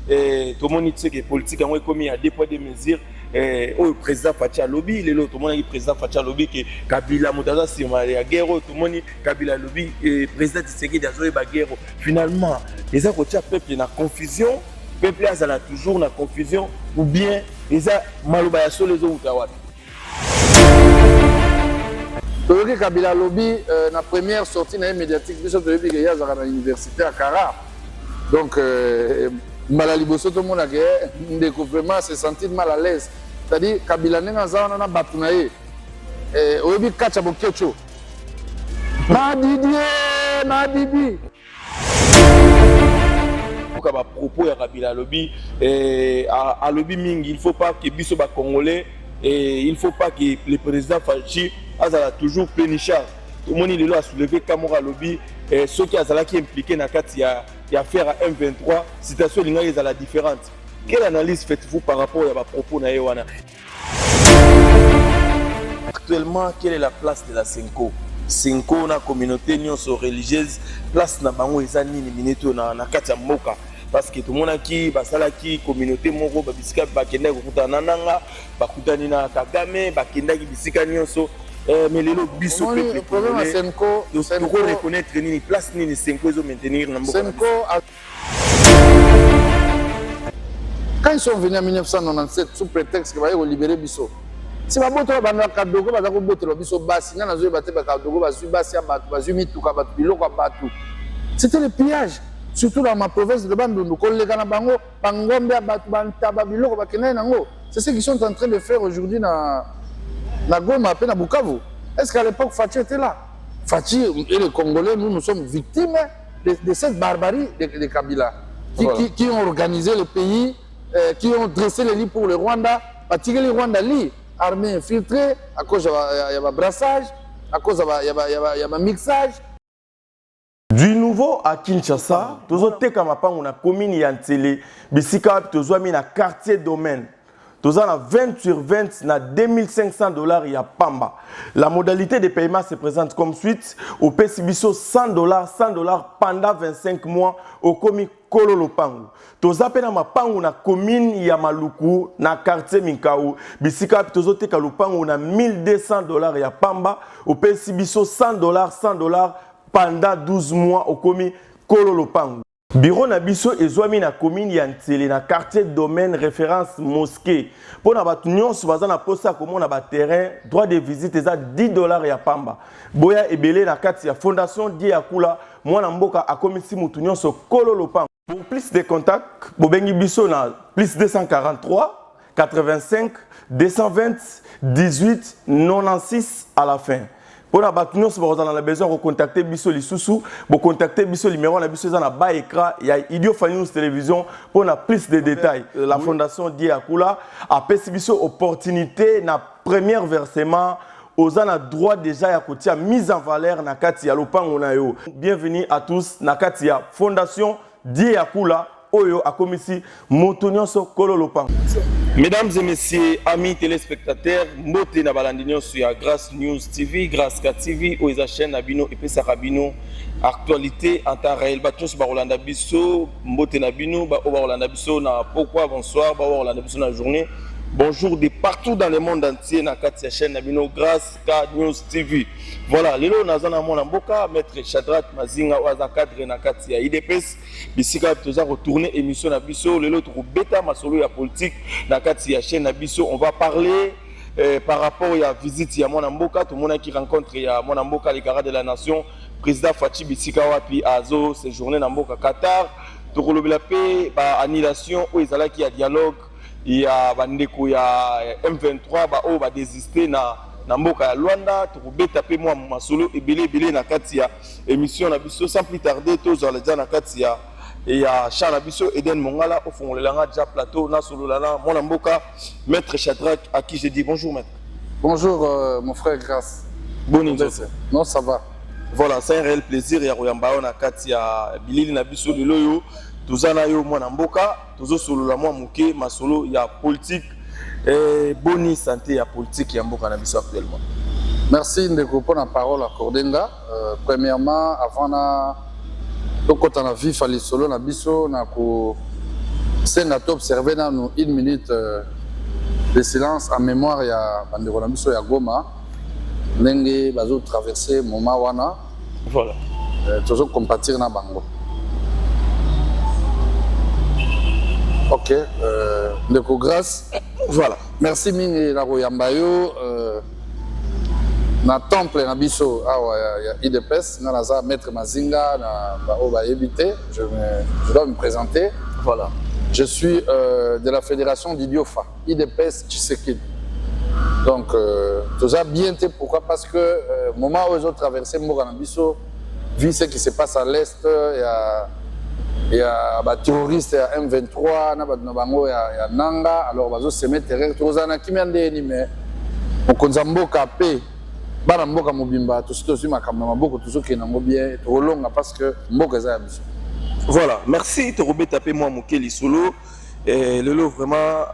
tout le monde dit que politique a commis à 2 poids 2 mesures. Le président Fatia Lobby, tout le monde dit président Fatia Lobby que Kabila Moutaza si on a la guerre, tout le monde dit Kabila Lobby et président Tshisekedi a joué la guerre. Finalement, les gens qui ont peuple dans confusion, peuple a toujours dans confusion ou bien les a malobaya sur les autres. Toyoki Kabila Lobby, la première sortie médiatique, il y a à l'université à Kara. Donc, Malaliboso, tout le monde a découvert, se sentir mal à l'aise. C'est-à-dire, Kabila Nengaza, on a batounaye. Oyobi Kachabo Kecho. Ma Didier, ma Bibi. Pour à propos de Kabila Lobby, à Lobby Ming, il ne faut pas que Bisso soit congolais et il ne faut pas que le président Fachi a toujours plénichard. Tout le monde a soulevé Kamora Lobby, ceux qui sont impliqués dans l'affaire à M23, citation est la différente. Quelle analyse faites-vous par rapport à propos de Naïwana? Actuellement, quelle est la place de la Senko? Senko, la communauté religieuse, place na bango ezani ni mineto na kati moka. Parce que tout le monde a qui, basalaki, communauté moro, babisika, bakenda kukuta nananga, bakutani na Kagame, bakenda ki bisika nyonso. Mais les lots biso le problème à Senko, Senko reconnaître ni place ni Senko ils ont maintenir na mboka. Senko quand ils sont venus en 1997 sous prétexte qu'ils allaient libérer biso. Si ba boto ba na kadogo ba za ko boto biso basi na zo ba te ba kadogo ba zu basi ya batu ba zu mituka batu biloko batu. C'était le pillage. Surtout dans ma province de Bandundu, c'est ce qu'ils sont en train de faire aujourd'hui dans Goma et dans Bukavu. Est-ce qu'à l'époque, Fachi était là? Fachi et les Congolais, nous sommes victimes de cette barbarie de Kabila, qui ont organisé le pays, qui ont dressé les lits pour le Rwanda, pratiqué les Rwandais, armée infiltrée, à cause il y a un brassage, à cause il y a un mixage. Du nouveau à Kinshasa, tozo teka mapango na commune ya Ntele, bisika tozo mi na quartier domaine. Tozo na 20 sur 20 na $2500 ya pamba. La modalité de paiement se présente comme suite au PCBISO $100 pendant 25 mois au komi Kolo Lopango. Tozo pe na mapango na commune ya Maluku na quartier Minkao, bisika tozo teka lopango na $1200 ya pamba au PCBISO $100 pendant 12 mois au komi Kolo Lopango. Bureau na biso ezwami na commune ya Ntele na quartier domaine référence mosquée. Pour na batu nyonso baza na posa komona ba terrain droit de visite eza $10 ya pamba. Boya ebele na kati ya fondation Diakula mwana mboka akomisi mutu nyonso Kolo Lopango. Pour plus de contacts, bobengi biso na plus 243 85 220 18 96 à la fin. Pour la bâtiment, si vous avez besoin de contacter Bisso Lissousou, vous contactez Bisso numéro na Bisso na bas écran, il y a Idio News Télévision pour na plus de détails. La fondation Diakula a payé Bisso opportunité na premier versement aux ana droit déjà ya kotia mise en valeur na katia lopango na yo. Bienvenue à tous na katia fondation Diakula Oyo akomisi Motonyoso Kolo Lopango. Mesdames et messieurs, amis téléspectateurs, mbote na balandinyo sur Grâce News TV, Grâce TV, Oiza chaîne Abino et Pesa Rabino, actualité en temps réel. Batos ba Rolanda Bisso, mbote na bino, ba Rolanda Bisso na pourquoi bonsoir, ba Rolanda Bisso na journée. Bonjour de partout dans le monde entier na katia chaîne Abino Grâce News TV. Voilà, lelo nazana mona mboka maître Shadrack Mazinga oza cadre na katia IDPS bisika toza retourner émission na biso lelo to beta masolo ya politique na katia chaîne na biso. On va parler par rapport à visite ya mona mboka tout monde qui rencontre ya mona mboka les camarades de la nation président Fachi bisika wapi azo séjourner na mboka Qatar to kolobela pe ba annulation o ezala ki ya dialogue. Il y a bandeko ya M23 ba o ba désister na mboka ya Luanda to beta pe moi masolo ebele na kati ya émission na biso sans plus tarder to za la na kati ya et ya Charles Bisso Eden Mongala au fond langa déjà plateau na solo lana mon mboka maître Shadrack à qui je dis bonjour maître. Bonjour mon frère Grâce. Bonjour. Non ça va. Voilà, c'est un réel plaisir ya royamba na kati ya bilili na biso de loyo. Tozana yo mwana mboka tozo solo la mwa muke masolo ya politique et boni santé ya politique ya mboka na biso actuellement. Merci ndeko pour la parole accordée nga. Premièrement avant na tokota na vif ali solo na biso na ko C'est notre observé dans nous 1 minute de silence en mémoire. Il y a Bandeko Nabiso, il y a Goma. Nenge, bazo traverser moment wana. Voilà. Toujours compatir na bango. Ok. Ndeko grâce. Voilà. Merci mingi la Royambayo. Na temple na biso awa ya IDPS na naza maître Mazinga na ba éviter je dois me présenter. Voilà. Je suis de la fédération d'Idiofa, IDPS Tshisekedi. Donc tout ça bien été pourquoi parce que moment où ils ont traversé Mouranabiso, vu ce qui se passe à l'est, il y a des terroristes, il y a M23, il y a Nanga, alors ils ont semé terrain, tout ça na kimyande mais on konzambo kapé bana mboka mobimba tout ce aussi makamama beaucoup tout ce qui n'a bien trop long parce que mboka za biso. Voilà, merci Torobé tapé moi Mokeli solo et le lot vraiment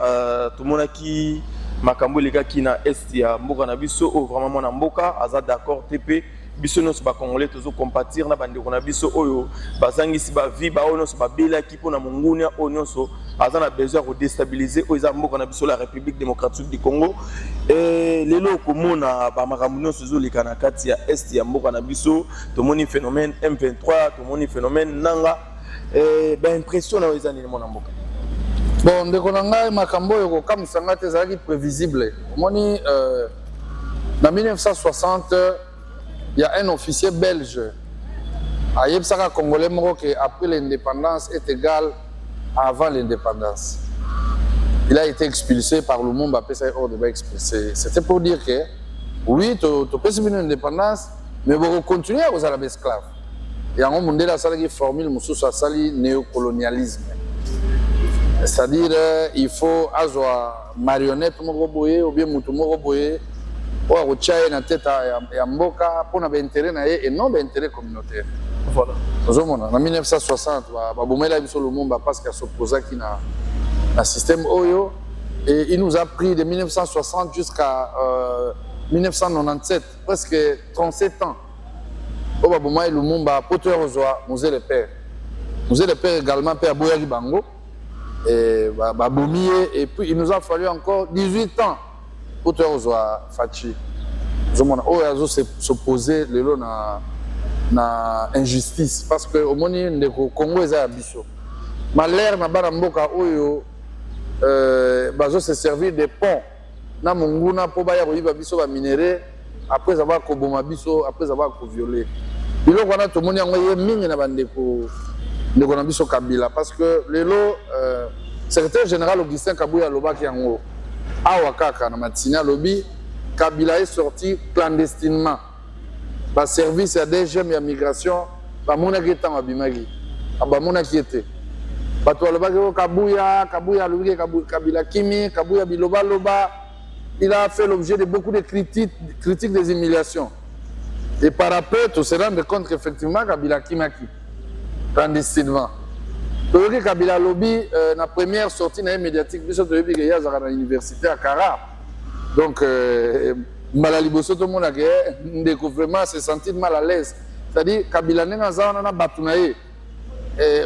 tout le monde qui makambo les gars qui na est ya mboka na biso o vraiment mon mboka aza d'accord TP biso nos ba congolais toujours compatir na bande ko na biso oyo bazangi si ba vie ba ono so ba bela ki pona mungunia onyo so aza na besoin de déstabiliser o za mboka na biso la République démocratique du Congo et lelo ko mona ba makambo no so le kana kati ya est ya mboka na biso to moni phénomène M23 to moni phénomène nanga ben impression na ezani mon mboka. Bon, ndeko na ngai makambo yo comme sanga te zaki prévisible. Moni en 1960 il y a un officier belge à Yepsaka congolais que après l'indépendance est égal à avant l'indépendance. Il a été expulsé par Lumumba, après ça hors de expulsé. C'était pour dire que oui, tu peux subir une indépendance, mais vous continuez à vous être esclave. Et en monde là ça qui formule mususu sali néocolonialisme. C'est-à-dire il faut avoir marionnette moko boye ou bien mutu moko boye ou akotia na tête ya mboka pour na intérêt na et non intérêt communautaire. Voilà. En 1960 ba bomela biso Lumumba parce qu'il s'opposait qui na système oyo et il nous a pris de 1960 jusqu'à 1997 presque 37 ans. Au Baboumaï Lumumba, Poteur Ozoa, Musée le Père. Musée le Père également, Père Boyagi Bango. Et Baboumié, et puis il nous a fallu encore 18 ans. Poteur Ozoa, Fachi. Oh, il a s'opposé na injustice. Parce que au moment où le Congo est à Bisso. Malheur n'a pas d'amboka oyo, se servir des ponts. Na Munguna, pour Baya Royiba Bisso va minérer. Après avoir koboma biso, après avoir violé. Il y a tout le monde qui a mis na biso Kabila parce que le secrétaire général Augustin Kabouya Loba qui en haut, Awakaka na Matina Lobby, Kabila est sorti clandestinement. Par service à des jeunes de migration, par mon aguetant à Bimagi, à mon inquiété. Par toi le bagage Kabouya Lobi Kabila Kimi, Kabouya Biloba Loba. Il a fait l'objet de beaucoup de critiques des humiliations. Et par après, on se rend compte qu'effectivement, Kabila Kimaki, clandestinement. Donc, Kabila Lobby, la première sortie médiatique, il y a à l'université à Kara. Donc, Malaliboso, tout le monde a vraiment se sentir mal à l'aise. C'est-à-dire, Kabila n'a pas battu. Et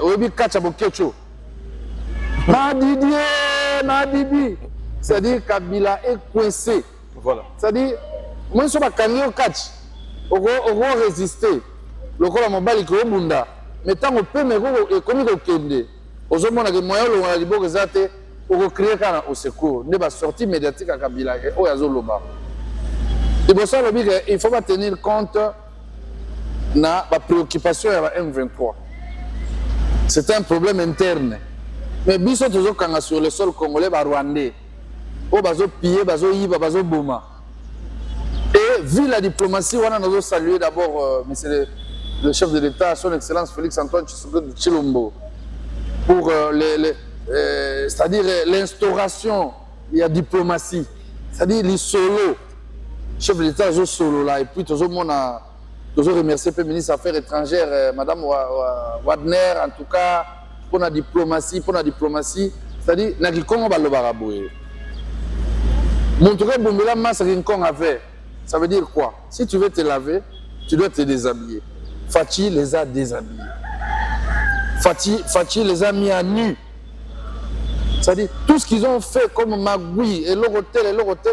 Obi Kachabo Kecho. Na Didi. C'est-à-dire Kabila est coincé. Voilà. C'est-à-dire, moi je suis pas au catch. On va résister. Le corps m'a bali ko bunda. Mais tant on peut me comme ko kende. Ozomona ke moya lo na libo kezate on créer kana au secours. Ne ba sortie médiatique à Kabila et o yazo loba. Et pour ça il faut pas tenir compte na la préoccupation à M23. C'est un problème interne. Mais biso toujours kanga sur le sol congolais ba rwandais. Oh, bazo piller, bazo yiba, bazo boma. Et vu la diplomatie, on a salué d'abord monsieur le chef de l'État, son Excellence Félix Antoine Tshilombo, pour c'est-à-dire l'instauration de la diplomatie, c'est-à-dire les solos, chef de l'État est solo là, et puis toujours on a remercié le ministre des Affaires étrangères, Madame Wadner, en tout cas pour la diplomatie, c'est-à-dire na Congo balobaraboué. Montrer Bombela Massa Rincon avait. Ça veut dire quoi? Si tu veux te laver, tu dois te déshabiller. Fachi les a déshabillés. Fachi les a mis à nu. C'est-à-dire, tout ce qu'ils ont fait comme magouille et leur hôtel,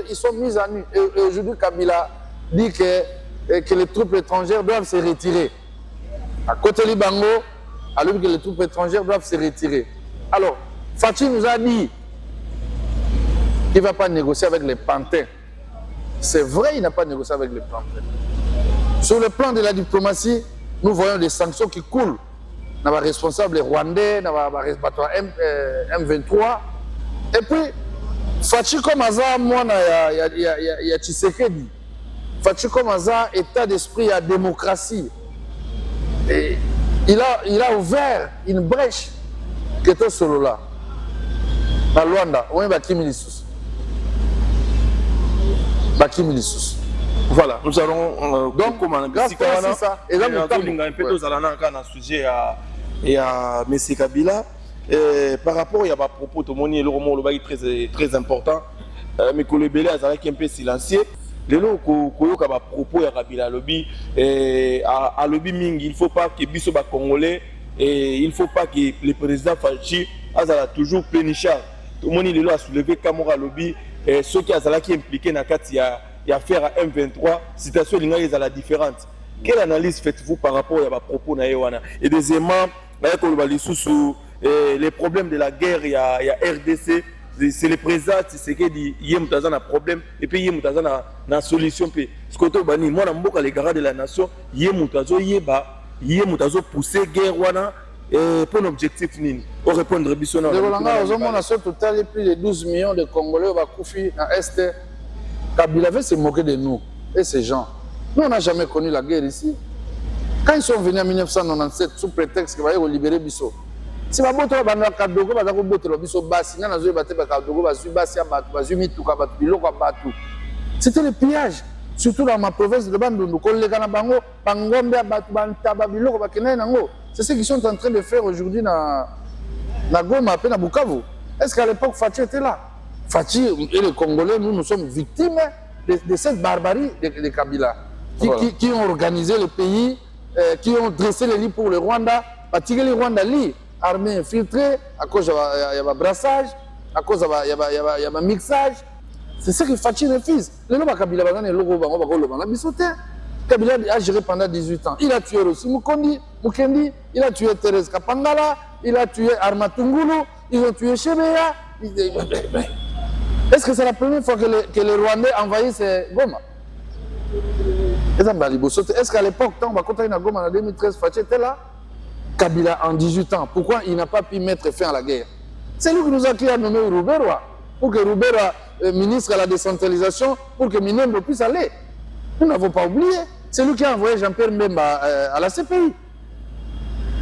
ils sont mis à nu. Et aujourd'hui, Kabila dit que les troupes étrangères doivent se retirer. À côté Libango, alors que les troupes étrangères doivent se retirer. Alors, Fachi nous a dit qu'il ne va pas négocier avec les pantins. C'est vrai, il n'a pas négocié avec les pantins. Sur le plan de la diplomatie, nous voyons des sanctions qui coulent. Nous avons responsables rwandais, nous avons M23. Et puis, Fachi comme Aza, moi, il y a Tshisekedi. Fachi comme Aza, état d'esprit à démocratie. Et il a ouvert une brèche qui était solo là. À Luanda, on est Bakimi Lissous. Bakimi Lissous. Voilà, nous allons donc grâce à ça, et là nous avons un peu de sujet à M. Kabila. Par rapport à propos de mon est très important, mais que le Bélé a un peu silencieux. Les gens qui ont propos à Kabila lobby, à lobby Ming, il ne faut pas que Bisso soit congolais et il ne faut pas que le président Fachi a toujours plénichard. Tout le monde a soulevé Kamora lobby et ceux qui sont impliqués dans l'affaire à M23, situation est la différente. Quelle analyse faites-vous par rapport à propos de Naïwana? Et deuxièmement, les problèmes de la guerre, il y a RDC, c'est le président Tshisekedi qui a un problème et puis il y a une solution. Ce que je dis, moi, je suis les garants de la nation, il y a poussé la guerre pour l'objectif. Pour répondre à Bisson. Au total, plus de 12 millions de Congolais qui sont dans l'Est. Kabila veut se moquer de nous et ces gens. Nous, on n'a jamais connu la guerre ici. Quand ils sont venus en 1997 sous prétexte qu'ils vont libérer Bisso, si ma botte va dans Kadogo, va dans botte Bisso Bassi, na zoé batte Kadogo, va su Bassi abatu, va su Mituka abatu, biloko abatu. C'était le pillage, surtout dans ma province de Bandundu. Kollega na bango, Bangombe abatu, Bantaba biloko bakena nango. C'est ce qu'ils sont en train de faire aujourd'hui na Goma, à Bukavu. Est-ce qu'à l'époque Fachi était là? Fachi et les Congolais, nous sommes victimes de cette barbarie de Kabila, qui ont organisé le pays, qui ont dressé les lits pour le Rwanda, fatigué les Rwandais, armée infiltrée, à cause il y a un brassage, à cause il y a un mixage. C'est ce que Fachi refuse. Le nom de Kabila, Kabila a géré pendant 18 ans. Il a tué aussi Mukendi, il a tué Thérèse Kapangala, il a tué Armatungulu, ils ont tué Chebeya. Est-ce que c'est la première fois que les Rwandais envahissent Goma? Est-ce qu'à l'époque, quand on va continuer à Goma en 2013, Fachi était là? Kabila en 18 ans, pourquoi il n'a pas pu mettre fin à la guerre? C'est lui qui nous a nommé Rouberwa, pour que Rouberwa, ministre à la décentralisation, pour que Minembwe puisse aller. Nous n'avons pas oublié. C'est lui qui a envoyé Jean-Pierre Mbemba à la CPI.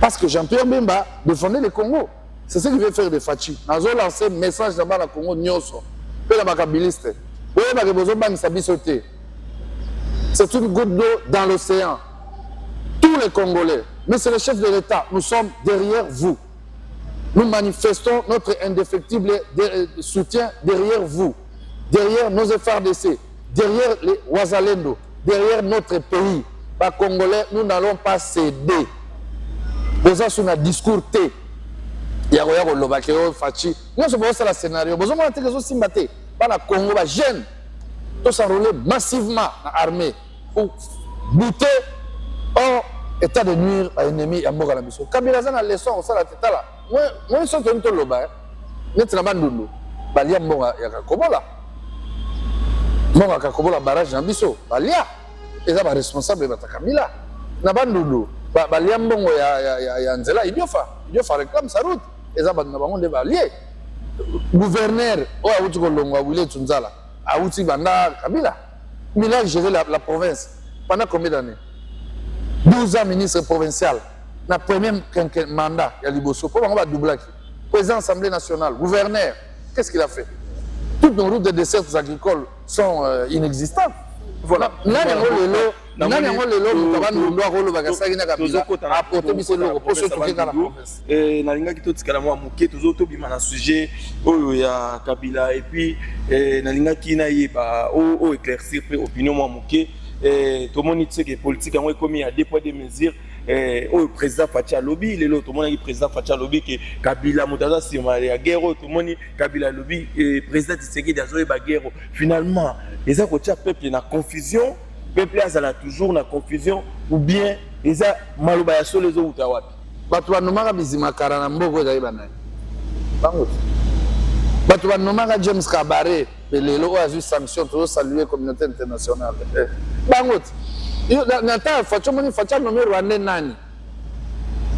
Parce que Jean-Pierre Mbemba défendait le Congo. C'est ce qu'il veut faire de Fachi. Nous avons lancé un message dans le Congo, Nyoso. C'est une goutte d'eau dans l'océan. Tous les Congolais, mais c'est le chef de l'État, nous sommes derrière vous. Nous manifestons notre indéfectible soutien derrière vous, derrière nos FRDC, derrière les Ouazalendo, derrière notre pays. Les Congolais, nous n'allons pas céder. Nous avons un discours T. Il y a un Lobakeo, Fachi. Nous avons un scénario. Nous avons un scénario Simbaté. Par Congo, les jeunes, tous s'enrôler massivement dans l'armée pour buter hors état de nuire à l'ennemi à Mogalabiso. Kabila a une leçon au sein de la tête là. Moi, je suis en train de loba. Je suis en train de loba. Balia Moga Yakakobola. Moga Kakobola barrage Jambiso. Balia. Ils sont responsables de Kabila. Nabandulu. Balia Mbongo ya Nzela. Idiofa réclame sa route. Ils sont des baliers. Gouverneur, oh, Aouti Kolongo, Wilé Tsunzala, Aouti Banda, Kabila. Il a géré la province. Pendant combien d'années? 12 ans ministre provincial. Dans le premier mandat, il y a Liboso. Pourquoi on va doubler? Président de l'Assemblée nationale, gouverneur. Qu'est-ce qu'il a fait? Toutes nos routes de desserts agricoles sont inexistantes. Voilà. Nalingaki totikala mwa moke tozotobima na sujet oyo ya Kabila et puis nalingaki na yeba éclaircir pe opinion mwa moke tomoni tseke politique yango ekomi ya deux poids deux mesures le président Fatia Lobby, tout le monde a président Fatia Lobby que Kabila Moutaza Simaria Guerre, tout le monde Kabila Lobby, président Tshisekedi Azoé Baguerre. Finalement, les gens peuple na confusion, peuple a toujours na confusion ou bien les a maloba sur les autres wapi. Bato banomaka bizima karana mboko ezali banaye. Bango. Bato banomaka James Kabare, lelo oyo azwi sanction to saluer communauté internationale. Bango. Nata Fatia moni Fatia nommé Rwandais nani.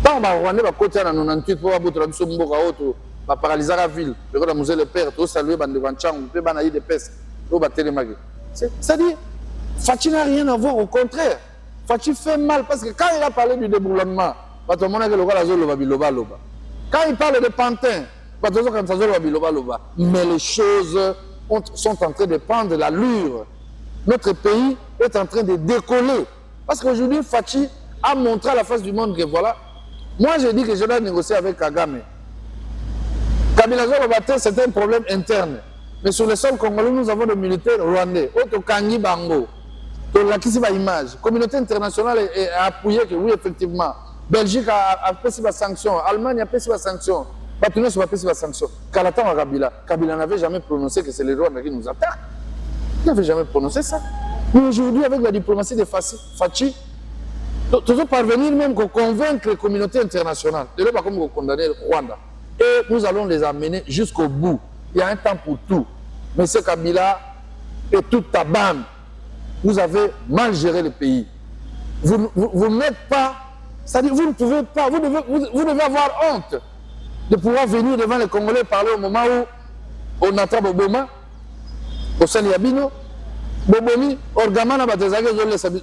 Tant ba Rwandais ba côté na 98 pour abutra biso mboka auto ba paralyser la ville. Le roi musée le père to saluer bande Wanchangu pe bana yi de peste. To ba telemaki. C'est-à-dire Fatia n'a rien à voir, au contraire. Fatia fait mal parce que quand il a parlé du déboulonnement, quand il parle de Pantin, mais les choses sont en train de prendre l'allure. Notre pays est en train de décoller. Parce qu'aujourd'hui, Fatia a montré à la face du monde que voilà, moi j'ai dit que je dois négocier avec Kagame. Kabila Zolo, c'est un problème interne. Mais sur le sol congolais, nous avons des militaires rwandais. Oto Kangi Bango. La image. La communauté internationale a appuyé que oui, effectivement. Belgique a fait ses sanctions. Allemagne a fait ses sanctions. Tunis a fait ses sanctions. Kalatan à Kabila. Kabila n'avait jamais prononcé que c'est les Rwandais qui nous attaquent. Il n'avait jamais prononcé ça. Mais aujourd'hui, avec la diplomatie de Fatia, toujours parvenir même à convaincre la communauté internationale. De ne pas comme condamner le Rwanda. Et nous allons les amener jusqu'au bout. Il y a un temps pour tout. Mais ce Kabila et toute ta bande, vous avez mal géré le pays. Vous n'êtes pas, c'est-à-dire vous ne pouvez pas, vous devez avoir honte de pouvoir venir devant les Congolais parler au moment où on attrape Boboma, au Saliabino, Bobomi, Orgamana, Batezage,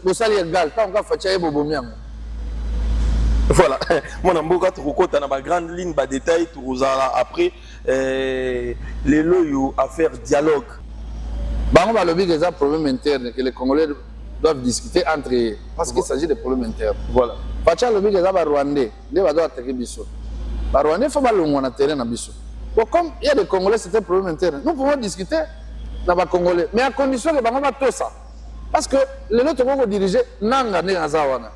au Saliagal, tant qu'on fait Bobomi. Voilà, mon amboka tu recotes dans ma grande ligne bas détail tu après les loyaux à faire dialogue. On va lever des problèmes internes que les Congolais doivent discuter entre eux parce qu'il s'agit de problèmes internes. Voilà. Fatia lever des Rwandais, ils doivent attaquer Bisso. Les Rwandais font pas le moins terrain dans Bisso. Donc comme il y a des Congolais, c'est un problème interne. Nous pouvons discuter dans les Congolais, mais à condition que nous tout ça. Parce que les autres vont diriger Nanga Nengazawana.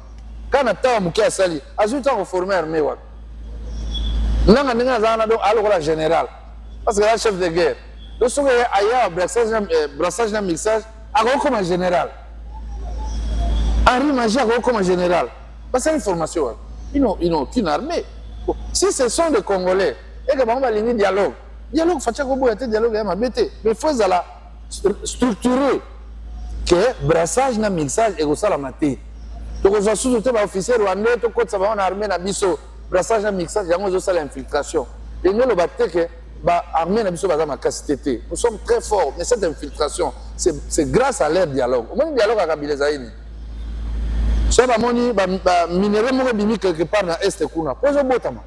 Quand on a Mouké Assali, Azut a reformé l'armée. Nanga Nengazawana donc alors la générale. Parce que la chef de guerre. Donc si il y a un brassage d'un mixage, il comme un général. Henri Magie comme un général. Parce que c'est une formation. Ils n'ont aucune armée. Bon. Si ce sont des Congolais, et que on va lier dialogue. Dialogue, Fatia Kobo a été dialogue à Mabete. Mais il faut structurer que brassage d'un mixage et ça la maté. Donc on a sous-doté par officier rwandais, tout côté ça va en armée na biso. Brassage d'un mixage, il y a ça l'infiltration. Et nous le batté que l'armée n'a pas de capacité. Nous sommes très forts, mais cette infiltration, c'est grâce à leur dialogue. Au moins, le dialogue avec Kabila Zaïni. Si on a minéraux quelque part dans l'Est, on a posé un botama.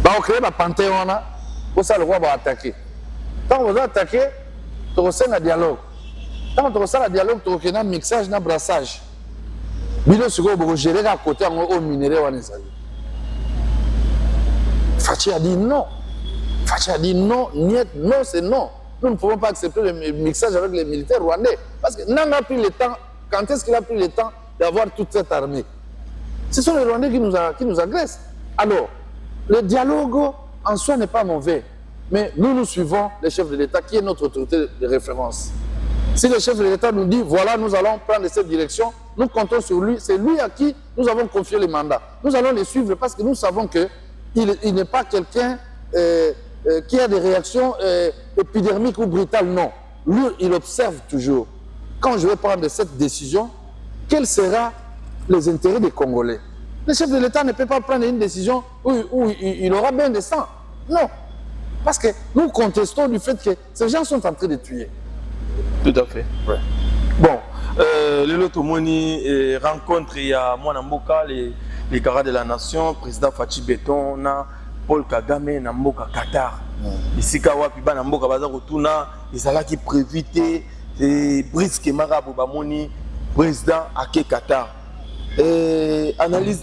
On crée un panthéon, pour ça le roi va attaquer. Quand on va attaquer, on a un dialogue. Quand on a un dialogue, on a un mixage, un brassage. Bilo Sugo, on va gérer à côté au minéraux. Fatia a dit non. Fatia a dit non, non, c'est non. Nous ne pouvons pas accepter le mixage avec les militaires rwandais. Parce que Nanga a pris le temps, quand est-ce qu'il a pris le temps d'avoir toute cette armée? Ce sont les Rwandais qui nous agressent. Alors, le dialogue en soi n'est pas mauvais. Mais nous suivons le chef de l'État qui est notre autorité de référence. Si le chef de l'État nous dit, voilà, nous allons prendre cette direction, nous comptons sur lui, c'est lui à qui nous avons confié les mandats. Nous allons les suivre parce que nous savons qu'il n'est pas quelqu'un qui a des réactions épidermiques ou brutales, non. Lui, il observe toujours. Quand je vais prendre cette décision, quels seront les intérêts des Congolais? Le chef de l'État ne peut pas prendre une décision où il aura bien des sangs. Non. Parce que nous contestons du fait que ces gens sont en train de tuer. Tout à fait. Ouais. Bon, le Tomoni rencontre, il y a Mwanamboka, les camarades de la nation, président Fachi Beton, Paul Kagame, Namboka Qatar. Ici, Kawapi, Namboka Baza Rotuna, ils allaient qui préviter, Brice Marabu Bamoni, président Ake Qatar. Analyse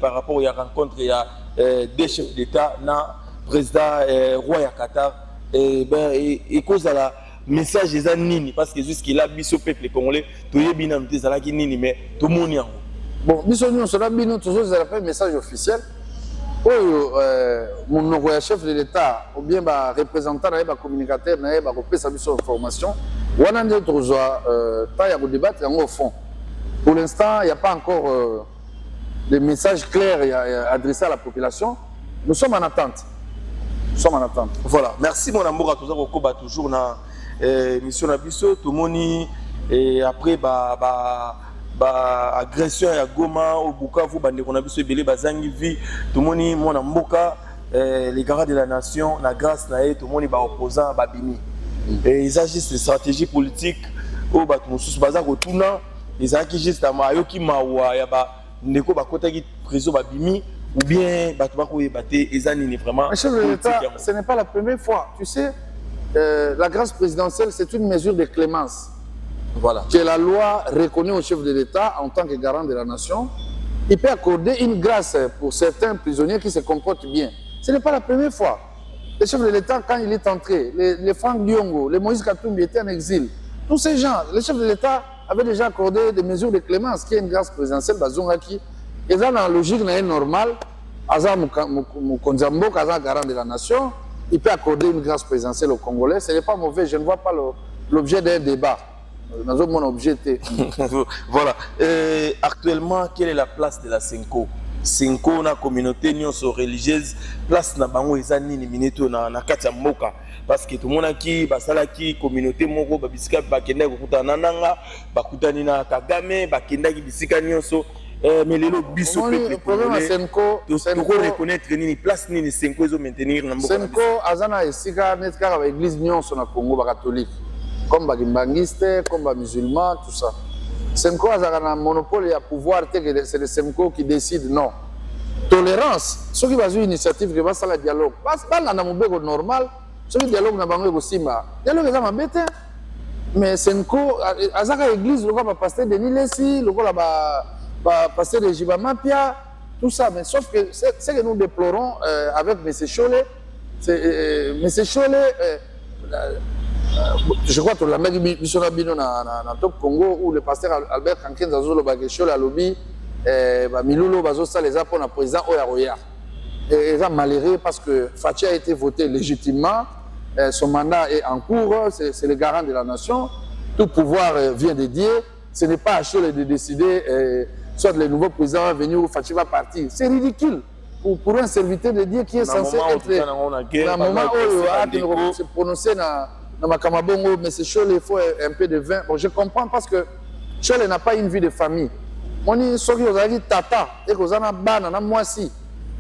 par rapport à la rencontre, il y a des chefs d'État, président roi ya Qatar, et cause à la message des nini parce que jusqu'il a bis au peuple congolais, tout est bien noté ça là qui nini mais tout le monde y a. bon biso nous sera bino toujours un message officiel mon chef de l'État ou bien ba représentant na ba communicateur na ba kopesa biso information wana ndio tozwa ta ya débattre au fond. Pour l'instant, il n'y a pas encore de messages clairs adressés à la population. Nous sommes en attente. Nous sommes en attente. Voilà. Merci mon amour à tous toujours na mission na biso tout moni et après agression ya Goma au Bukavu bande qu'on a biso belé bazangi vie tout moni mon amboka les gardes de la nation na grâce na tout moni ba opposant ba bini et ils agissent des stratégies politiques au bat mususu baza kotuna ils agissent juste à mayoki mawa ya ba ndeko ba kotaki président ba bimi ou bien bato ba ko yebate ezani vraiment. Chef de l'État, ce n'est pas la première fois, tu sais. La grâce présidentielle, c'est une mesure de clémence. Voilà. Que la loi reconnaît au chef de l'État en tant que garant de la nation. Il peut accorder une grâce pour certains prisonniers qui se comportent bien. Ce n'est pas la première fois. Le chef de l'État, quand il est entré, les Franck Diongo, les Moïse Katumbi étaient en exil. Tous ces gens, le chef de l'État avait déjà accordé des mesures de clémence, qui est une grâce présidentielle, Bazongaki. Et dans la logique normale, Azam Mokonzambo, Azam garant de la nation, il peut accorder une grâce présidentielle aux Congolais. Ce n'est pas mauvais, je ne vois pas l'objet d'un débat. Dans mon objet. Voilà. Actuellement, quelle est la place de la Senko? Senko na communauté religieuse, place na bango ezani ni mineto na kati ya mboka. Parce que tout le monde qui basala qui communauté moko babisika bakenda kokutana nanga, bakutani na Kagame, bakenda ki bisika nyonso. Mais les biso le problème à Senko, Senko reconnaître ni place ni Senko ezo maintenir na mboka. Senko azana esika netka ba église nyonso na Congo ba catholique. Comme les bangistes, comme les musulmans, tout ça. Senko a un monopole à pouvoir, c'est le Senko qui décide, non. Tolérance, ceux qui ont une initiative qui va faire le dialogue. Pas dans un normal, ceux qui dialogue dans le Simba. Dialogue est embêté. Mais Senko, à l'église, le va passer de Nilesi, le va passer de Jibamapia, tout ça. Mais sauf que ce que nous déplorons avec M. Cholet, M. Cholet, je crois que la mère Bino na Top Congo où le pasteur Albert Kankenza Zolo Bageshol a lobby Milulo Bazosa les a pour le président Oyaroya. Et ils ont malheureux parce que Fachi a été voté légitimement, son mandat est en cours, c'est le garant de la nation, tout pouvoir vient de Dieu, ce n'est pas à Chol de décider soit le nouveau président va venir ou Fachi va partir. C'est ridicule pour un serviteur de Dieu qui est censé être dans un moment où il se prononcer dans ma Kamabongo, mais c'est chaud, il faut un peu de vin. Bon, je comprends parce que Chole n'a pas une vie de famille. On dit ceux qui ont dit tata, et que vous avez ban na moisi,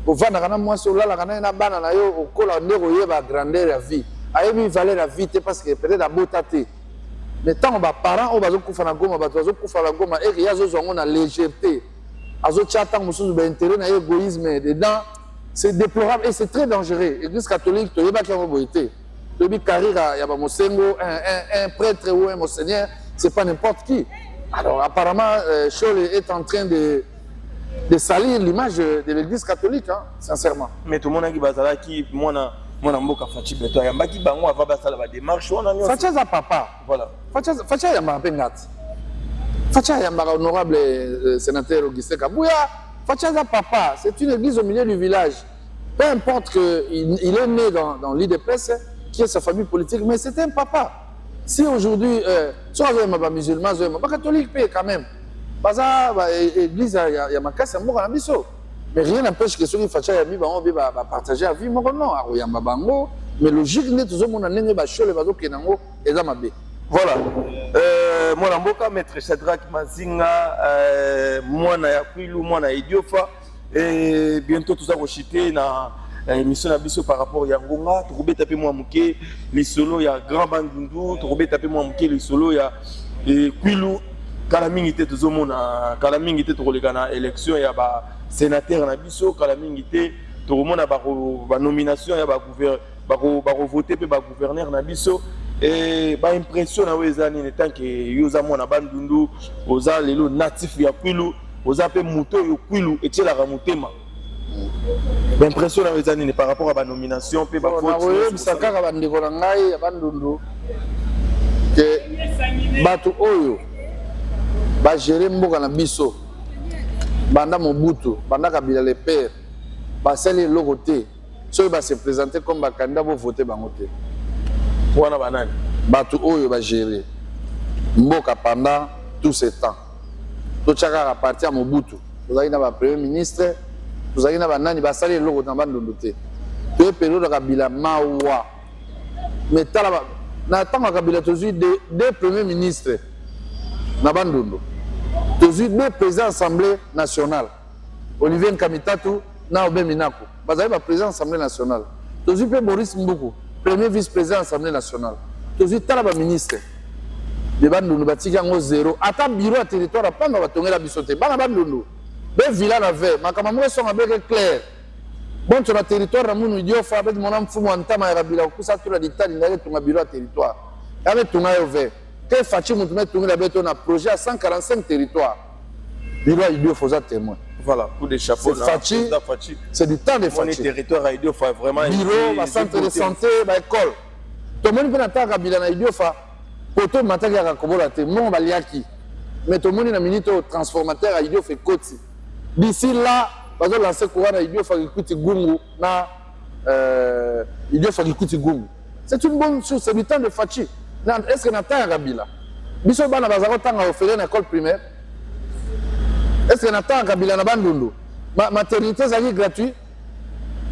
au vana na moisi, au la na ban na yo, au kola ndero yeba grandeur la vie. Ayebi valeur la vie parce que peut-être la beauté. Mais tant on va parents, on va zo kufa na goma, ba zo kufa la goma, et il y a zo zongo na légèreté. Azo chata mususu ba intérêt na égoïsme dedans, c'est déplorable et c'est très dangereux. L'église catholique, to yeba ki en beauté. Le carrière, il y a un prêtre ou un monseigneur, ce n'est pas n'importe qui. Alors apparemment, Chol est en train de salir l'image de l'église catholique, hein, sincèrement. Mais tout le monde a dit que moi, je suis Fachi Beto. Il y a un peu de démarche. Fachi a papa. Voilà. Fachi a un peu de Fachi a un honorable sénateur Augustin Kabouya. Fachi a papa. C'est une église au milieu du village. Peu importe qu'il est né dans l'IDPS, qui est sa famille politique, mais c'est un papa. Si aujourd'hui, soit un musulman, soit un catholique, quand même. Parce que l'église, il y a ma casse, il y a un mais rien n'empêche que ceux qui font ça, ils vont partager la vie. Non, il y a un bango, mais logique, tout le monde a un chole, et ça m'a bien. Voilà. Moi, je maître Shadrach Mazinga, moi, je suis moi, je suis Idiofa, et bientôt, tout ça va chiter dans émission na par rapport à Ngonga, tu peux taper moi muke les solos ya Grand Bandundu, tu peux taper moi muke les solos ya Kwilu kala mingi te tozomona kala mingi te tokolekana élection ya ba sénateur na biso kala mingi te tokomona ba nomination ya ba voter pe ba gouverneur na biso et ba impression na wezani ne tant que yoza mona Bandundu oza lelo natif ya Kwilu oza pe muto yo Kwilu etela ka mutema. L'impression par rapport à la nomination, puis que Batu Oyo, gérer Mboka na biso. Banda Mobutu, Banda Kabila le père, basali l'oroté, ceux qui se présenter comme candidat pour voter bangoté. Wana banani. Batu oyo ba gérer. Mboka pendant tout ce temps. Tout chaka parti à Mobutu. Vous avez un premier ministre, vous avez un nani basali l'oroté dans bandondoté. Deux période de Kabila mawa. Mais tala na tanga Kabila toujours deux premiers ministres. Na bandondo. Toujours deux présidents de l'Assemblée nationale. Olivier Nkamitatu, na Obe Minako. Vous avez un président de l'Assemblée nationale. Toujours Boris Mboukou, premier vice-président de l'Assemblée nationale. Toujours Talaba ministre. Les bandondo batiki en 0. Ata bureau à territoire, pas dans la bisoté. Bana bandondo. Ben villa la veille. Ma camamoué sont avec clair. Bon, sur le territoire, Ramon Idio, avec mon âme fou, mon temps, Marabila, tout ça, tout l'État, il a ton bureau à territoire. Avec ton aïe vert. Quel Fachi m'a mis un projet à 145 territoires. Bureau à Idio, faut témoin. Voilà, pour des chapeaux. C'est du temps de Fachi. Les territoires à Idio, faut vraiment. Bureau, centre de santé, école. Tout le monde peut attendre à Bilana Idio, pour tout le monde, il y a un cobolate, mon baliaki. Mais tout le monde, il y a un minute transformateur à Idio, fait côte. D'ici là, parce que lancer courant à Idio, faut écouter Gungu. Idio, faut écouter Gungu. C'est une bonne chose, c'est du temps de Fachi. Est-ce que nous avons un Kabila? Biso bana bazako tanga offeré une école primaire. Est-ce que nous avons un Kabila na bandundu? Maternité est gratuite.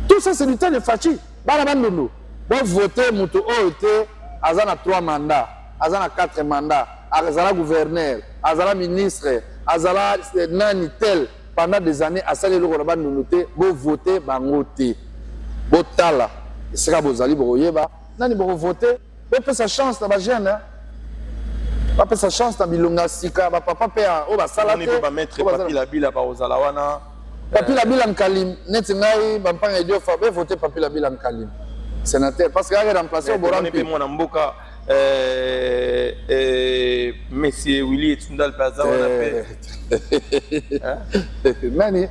Tout ça c'est du temps de Fachi. Bana bandundu. Bon voter muto OET, azana 3 mandats, azana 4 mandats, azala gouverneur, azala ministre, azala nani tel pendant des années asali le na bandundu te, bo voter bangote. Bo tala. Sera bozali boyeba, nani bo voter. Pas sa chance dans ma jeune, pas sa chance dans Bilonga Sika, papa père, on va salater. On va mettre Papi Labila par Ozalawana. Papi Labila en Kalim, netingai, bampang idio fabe voter Papi Labila en Kalim. Sénateur, parce qu'il a remplacé au Boran. On mon amboka, Monsieur Willy et Tundal Plaza, on appelle. Nani?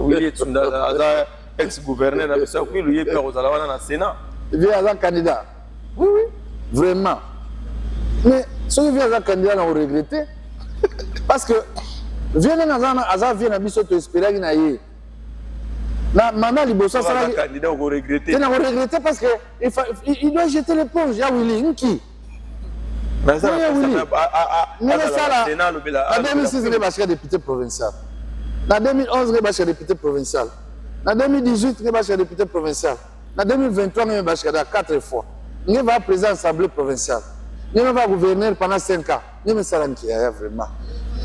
Willy et Tundal, ex-gouverneur, il a pris le père Ozalawana dans le Sénat. Il vient à un candidat. Oui, oui. Vraiment. Mais ceux qui viennent à candidat l'ont regretté. Parce que viennent à Bisso te espérer qu'il y ait. Maintenant, les bossons sont là. Candidat ont regretté. Ils ont regretté parce qu'il doit jeter l'éponge. Il y a Willy. Qui? Mais ça, en 2006, il est député provincial. En 2011, il est député provincial. En 2018, il est député provincial. En 2023, il est 4 fois. Il va président de l'Assemblée provinciale. Il va gouverner pendant 5 ans. Il va faire vraiment.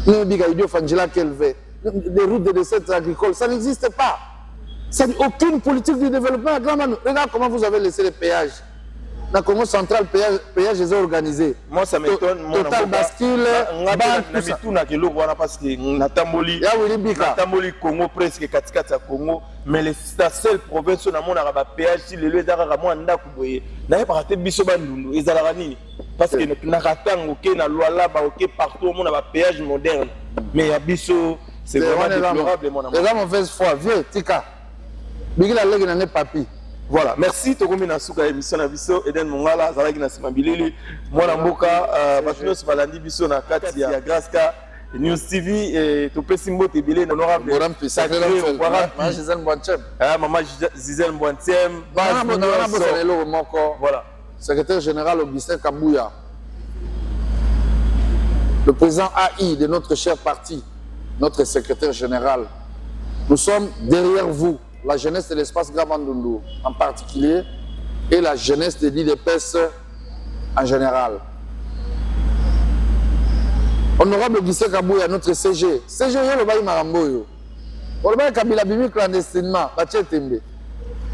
Il va dire des routes de recettes agricoles. Ça n'existe pas. Ça n'a aucune politique de développement. Regarde comment vous avez laissé les péages. Dans le Congo central, péage est organisé. Moi, ça m'étonne. Total bascule. Parce que Natamboli Congo presque 4 Congo. Mais la seule province où on a un péage, si le lieu d'arrêt à Ndako, n'a pas raté Bissobandu, ils ont rani. Parce que Nakatang, ok, na loi là, ok, partout, on a un péage moderne. Mais à Bisso, c'est vraiment déplorable, mon amour. C'est la mauvaise foi, vieux, Tika. Bigila Legi n'a pas papi. Voilà, merci. Tokomi na suka émission na biso Eden Mongala, Zalaki na Simambilili, Mwana Mboka, Batunos Balandi biso na kati ya Graska. News TV et tout petit mot tébélé honorable Maman Gisèle Mbouantiem. Maman Gisèle Mbouantiem. Voilà. Secrétaire général Augustin Kabouya. Le président AI de notre cher parti, notre secrétaire général. Nous sommes derrière vous, la jeunesse de l'espace Grabandundu en particulier et la jeunesse de l'IDPS en général. Honorable Augustin Kabouya, notre CG. CG, le bail Maramboyo. Le bail Kabila Bimi clandestinement, Baché Tembe.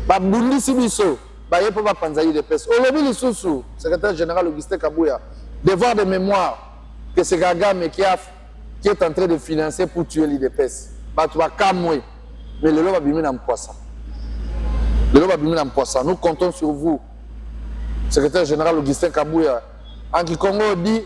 Babundi Sibiso, Baye Papa Panzaï de Pes. Olobi Lissousou, secrétaire général Augustin Kabouya. Devoir de mémoire que ce Gagame qui est en train de financer pour tuer l'IDPS. Batouba Kamwe. Mais le lot va Bimi Nampoissa. Le lot va Bimi Nampoissa. Nous comptons sur vous, secrétaire général Augustin Kabouya. En qui Congo dit.